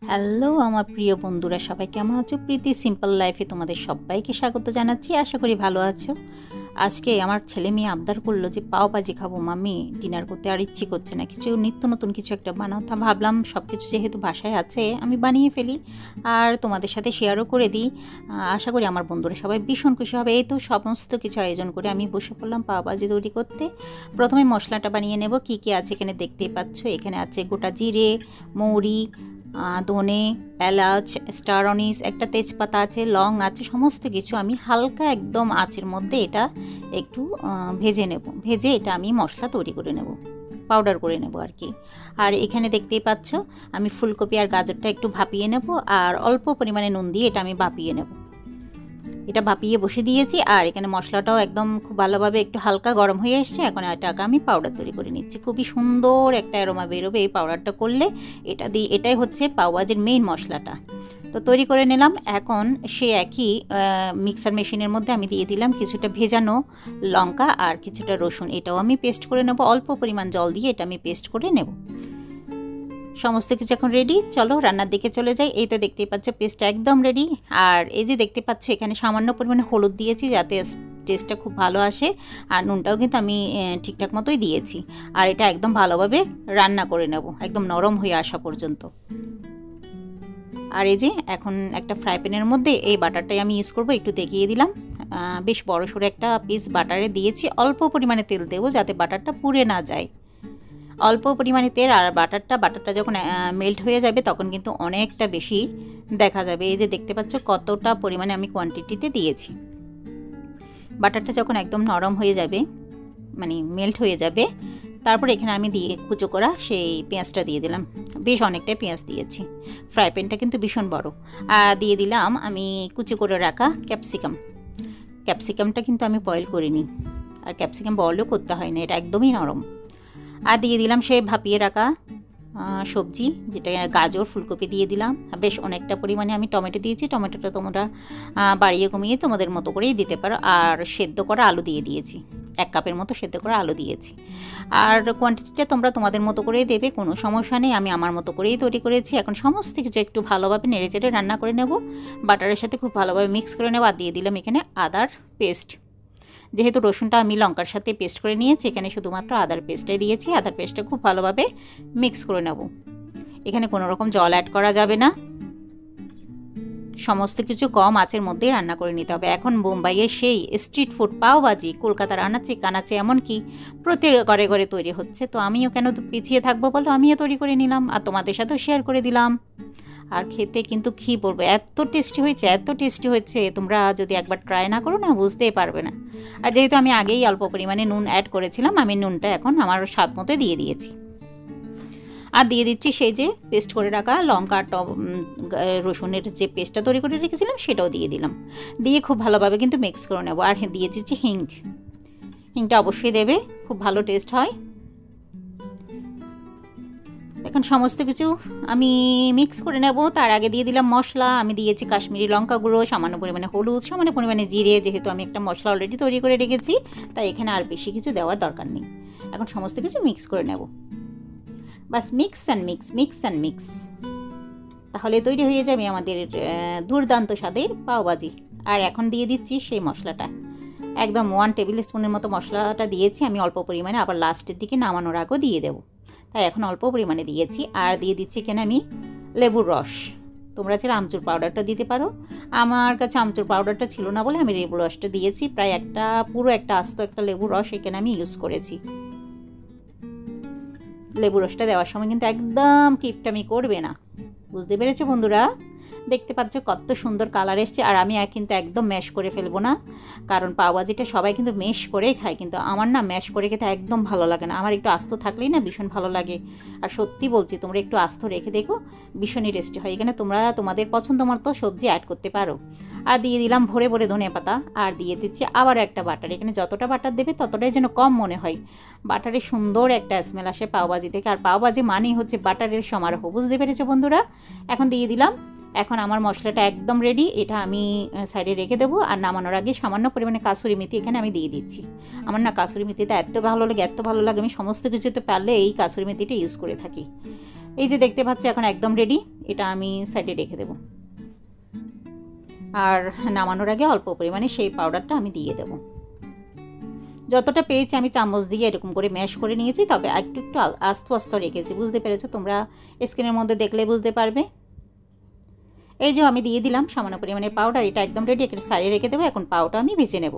Hello আমার প্রিয় বন্ধুরা, সবাই কেমন আছো? প্রীতি সিম্পল লাইফে তোমাদের সবাইকে স্বাগত জানাচ্ছি। আশা করি ভালো আছো। আজকে আমার ছেলে মেয়ে আবদার করলো যে পাও ভাজি খাবো মাম্মি, ডিনার করতে আর ইচ্ছে করছে না, কিছু নিত্য নতুন কিছু একটা বানাও। তা ভাবলাম সব কিছু যেহেতু বাসায় আছে আমি বানিয়ে ফেলি আর তোমাদের সাথে শেয়ারও করে দিই। আশা করি আমার বন্ধুরা সবাই ভীষণ খুশি হবে। এই তো সমস্ত কিছু আয়োজন করে আমি বসে পড়লাম পাও ভাজি তৈরি করতে। প্রথমে মশলাটা বানিয়ে নেব। কি কি আছে এখানে দেখতেই পাচ্ছ। এখানে আছে গোটা জিরে, মৌরি, ধনে, এলাচ, স্টার অনিস, একটা তেজপাতা আছে, লং আছে, সমস্ত কিছু আমি হালকা একদম আঁচের মধ্যে এটা একটু ভেজে নেব। ভেজে এটা আমি মশলা তৈরি করে নেব, পাউডার করে নেব আর কি। আর এখানে দেখতেই পাচ্ছ আমি ফুলকপি আর গাজরটা একটু ভাপিয়ে নেব আর অল্প পরিমাণে নুন দিয়ে এটা আমি ভাপিয়ে নেব। এটা ভাপিয়ে বসে দিয়েছি আর এখানে মশলাটাও একদম খুব ভালোভাবে একটু হালকা গরম হয়ে এসছে। এখন এটাকে আমি পাউডার তৈরি করে নিচ্ছি। খুবই সুন্দর একটা অ্যারোমা বেরোবে এই পাউডারটা করলে। এটাই হচ্ছে পাও ভাজির মেইন মশলাটা। তো তৈরি করে নিলাম। এখন সে একই মিক্সার মেশিনের মধ্যে আমি দিয়ে দিলাম কিছুটা ভেজানো লঙ্কা আর কিছুটা রসুন। এটাও আমি পেস্ট করে নেব, অল্প পরিমাণ জল দিয়ে এটা আমি পেস্ট করে নেব। সমস্ত কিছু এখন রেডি, চলো রান্নার দিকে চলে যাই। এই তো দেখতেই পাচ্ছ পেস্টটা একদম রেডি। আর এই যে দেখতে পাচ্ছ এখানে সামান্য পরিমাণে হলুদ দিয়েছি যাতে টেস্টটা খুব ভালো আসে, আর নুনটাও কিন্তু আমি ঠিকঠাক মতোই দিয়েছি। আর এটা একদম ভালোভাবে রান্না করে নেব একদম নরম হয়ে আসা পর্যন্ত। আর এই যে এখন একটা ফ্রাই প্যানের মধ্যে এই বাটারটাই আমি ইউজ করব, একটু দেখিয়ে দিলাম। বেশ বড় সড়ো একটা পিস বাটারে দিয়েছি। অল্প পরিমাণে তেল দেবো যাতে বাটারটা পুড়ে না যায়। অল্প পরিমাণে তেল আর বাটারটা যখন মেল্ট হয়ে যাবে তখন কিন্তু অনেকটা বেশি দেখা যাবে। এই যে দেখতে পাচ্ছ কতটা পরিমাণে আমি কোয়ান্টিটিতে দিয়েছি। বাটারটা যখন একদম নরম হয়ে যাবে, মানে মেল্ট হয়ে যাবে, তারপর এখানে আমি কুচো করা সেই পেঁয়াজটা দিয়ে দিলাম। বেশ অনেকটাই পেঁয়াজ দিয়েছি, ফ্রাই প্যানটা কিন্তু ভীষণ বড়। আর দিয়ে দিলাম আমি কুচো করে রাখা ক্যাপসিকামটা কিন্তু আমি বয়েল করিনি, আর ক্যাপসিকাম বয়েলও করতে হয় না, এটা একদমই নরম। আর দিয়ে দিলাম সেই ভাপিয়ে রাখা সবজি, যেটা গাজর ফুলকপি দিয়ে দিলাম। বেশ অনেকটা পরিমাণে আমি টমেটো দিয়েছি। টমেটোটা তোমরা বাড়িয়ে কমিয়ে তোমাদের মতো করেই দিতে পারো। আর সেদ্ধ করা আলু দিয়ে দিয়েছি, 1 কাপের মতো সেদ্ধ করা আলু দিয়েছি। আর কোয়ান্টিটিটা তোমরা তোমাদের মতো করেই দেবে, কোনো সমস্যা নেই। আমি আমার মতো করেই তৈরি করেছি। এখন সমস্ত কিছু একটু ভালোভাবে নেড়েচেড়ে রান্না করে নেব, বাটারের সাথে খুব ভালোভাবে মিক্স করে নেব। আর দিয়ে দিলাম এখানে আদার পেস্ট। যেহেতু রসুনটা আমি লঙ্কার সাথে পেস্ট করে নিয়েছি, এখানে শুধুমাত্র আদার পেস্টটাই দিয়েছি। আদার পেস্টটা খুব ভালোভাবে মিক্স করে নেব। এখানে কোনো রকম জল অ্যাড করা যাবে না, সমস্ত কিছু কম আঁচের মধ্যেই রান্না করে নিতে হবে। এখন বোম্বাইয়ের সেই স্ট্রিট ফুড পাও ভাজি কলকাতার আনাচে কানাচে এমনকি প্রতি ঘরে ঘরে তৈরি হচ্ছে। তো আমিও কেন পিছিয়ে থাকবো বলো, আমিও তৈরি করে নিলাম আর তোমাদের সাথেও শেয়ার করে দিলাম। আর খেতে কিন্তু কী বলবো, এত টেস্টি হয়েছে, এত টেস্টি হয়েছে। তোমরা যদি একবার ট্রাই না করো না বুঝতেই পারবে না। আর যেহেতু আমি আগেই অল্প পরিমাণে নুন অ্যাড করেছিলাম, আমি নুনটা এখন আমার স্বাদ মতো দিয়ে দিয়েছি। আর দিয়ে দিচ্ছি সেই যে পেস্ট করে রাখা লঙ্কা রসুনের যে পেস্টটা তৈরি করে রেখেছিলাম সেটাও দিয়ে দিলাম। দিয়ে খুব ভালোভাবে কিন্তু মিক্স করে নেবো। আর দিয়ে দিচ্ছি হিংটা অবশ্যই দেবে, খুব ভালো টেস্ট হয়। এখন সমস্ত কিছু আমি মিক্স করে নেব। তার আগে দিয়ে দিলাম মশলা। আমি দিয়েছি কাশ্মীরি লঙ্কা গুঁড়ো, সামান্য পরিমাণে হলুদ, সামান্য পরিমাণে জিরে। যেহেতু আমি একটা মশলা অলরেডি তৈরি করে রেখেছি তাই এখানে আর বেশি কিছু দেওয়ার দরকার নেই। এখন সমস্ত কিছু মিক্স করে নেব, বাস মিক্স অ্যান্ড মিক্স। তাহলে তৈরি হয়ে যাবে আমাদের দুর্দান্ত স্বাদের পাওভাজি। আর এখন দিয়ে দিচ্ছি সেই মশলাটা, একদম 1 টেবিল স্পুনের মতো মশলাটা দিয়েছি আমি অল্প পরিমাণে, আবার লাস্টের দিকে নামানোর আগেও দিয়ে দেবো, তাই এখন অল্প পরিমাণে দিয়েছি। আর দিয়ে দিচ্ছি এখানে আমি লেবুর রস। তোমরা চাইলে আমচুর পাউডারটা দিতে পারো, আমার কাছে আমচুর পাউডারটা ছিল না বলে আমি লেবুর রসটা দিয়েছি। প্রায় পুরো একটা আস্ত একটা লেবুর রস এখানে আমি ইউজ করেছি। লেবু রসটা দেওয়ার সময় কিন্তু একদম কিপটামি করবে না, বুঝতে পেরেছো বন্ধুরা? দেখতে পাচ্ছ কত সুন্দর কালার এসছে। আর আমি কিন্তু একদম ম্যাশ করে ফেলবো না, কারণ পাওভাজিটা সবাই কিন্তু ম্যাশ করেই খায়, কিন্তু আমার না ম্যাশ করে খেতে একদম ভালো লাগে না। আমার একটু আস্ত থাকলেই না ভীষণ ভালো লাগে। আর সত্যি বলছি তোমরা একটু আস্ত রেখে দেখো, ভীষণই টেস্টি হয়। এখানে তোমরা তোমাদের পছন্দ মতো সবজি অ্যাড করতে পারো। আর দিয়ে দিলাম ভরে ভরে ধনিয়া পাতা। আর দিয়ে দিচ্ছি আবার একটা বাটার। এখানে যতটা বাটার দেবে ততটাই যেন কম মনে হয়। বাটারের সুন্দর একটা স্মেল আসে পাওভাজি থেকে। আর পাওভাজি মানেই হচ্ছে বাটারের সমারোহ, বুঝতে পেরেছো বন্ধুরা? এখন দিয়ে দিলাম। এখন আমার মশলাটা একদম রেডি, এটা আমি সাইডে রেখে দেবো। আর নামানোর আগে সামান্য পরিমাণে কাসুরি মেথি এখানে আমি দিয়ে দিচ্ছি। আমার না কাসুরি মেথিটা এত ভালো লাগে, আমি সমস্ত কিছুতে পারলে এই কাসুরি মেথিটা ইউজ করে থাকি। এই যে দেখতে পাচ্ছ এখন একদম রেডি। এটা আমি সাইডে রেখে দেব। আর নামানোর আগে অল্প পরিমাণে সেই পাউডারটা আমি দিয়ে দেব। যতটা পেরেছি আমি চামচ দিয়ে এরকম করে ম্যাশ করে নিয়েছি, তবে একটু একটু আস্তে আস্তে রেখেছি। বুঝতে পেরেছো? তোমরা স্ক্রিনের মধ্যে দেখলে বুঝতে পারবে। এই যে আমি দিয়ে দিলাম সামান্য পরিমাণে পাউডার। এটা একদম রেডি, একটা সাইডে রেখে দেবো। এখন পাউটা আমি ভেজে নেব।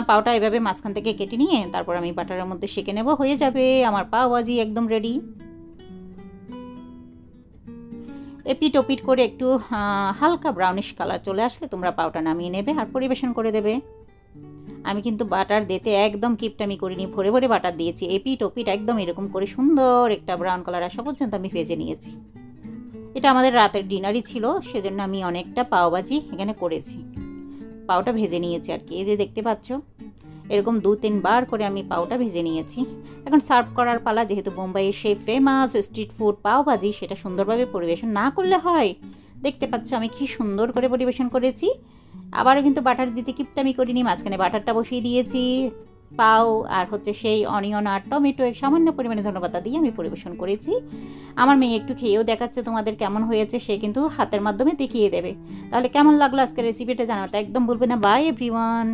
পাউটা এভাবে মাঝখান থেকে কেটে নিয়ে তারপর আমি বাটারের মধ্যে সেঁকে নেব। হয়ে যাবে আমার পাও ভাজি একদম রেডি। এপিট ওপিট করে একটু হালকা ব্রাউনিশ কালার চলে আসলে তোমরা পাউটা নামিয়ে নেবে আর পরিবেশন করে দেবে। আমি কিন্তু বাটার দিতে একদম কিপটামি করিনি, ভরে ভরে বাটার দিয়েছি। এপিট ওপিট একদম এরকম করে সুন্দর একটা ব্রাউন কালার আসা পর্যন্ত আমি ভেজে নিয়েছি। এটা আমাদের রাতের ডিনারই ছিল, সেজন্য আমি অনেকটা পাওভাজি এখানে করেছি। পাউটা ভেজে নিয়েছি আর কি। এই যে দেখতে পাচ্ছ এরকম 2-3 বার করে আমি পাউটা ভেজে নিয়েছি। এখন সার্ভ করার পালা। যেহেতু বোম্বাইয়ের সেই ফেমাস স্ট্রিট ফুড পাওভাজি, সেটা সুন্দরভাবে পরিবেশন না করলে হয়। দেখতে পাচ্ছ আমি কি সুন্দর করে পরিবেশন করেছি। আবারও কিন্তু বাটার দিতে কিপটামি করিনি, মাঝখানে বাটারটা বসিয়ে দিয়েছি। পাও আর হচ্ছে সেই অনিয়ন আর টমেটো সামান্য পরিমাণে ধনেপাতা দিয়ে আমি পরিবেশন করেছি। আমার মেয়ে একটু খেয়েও দেখাচ্ছে তোমাদের কেমন হয়েছে, সে কিন্তু হাতের মাধ্যমে দেখিয়ে দেবে। তাহলে কেমন লাগলো আজকের রেসিপিটা জানাতে একদম ভুলবে না। By everyone.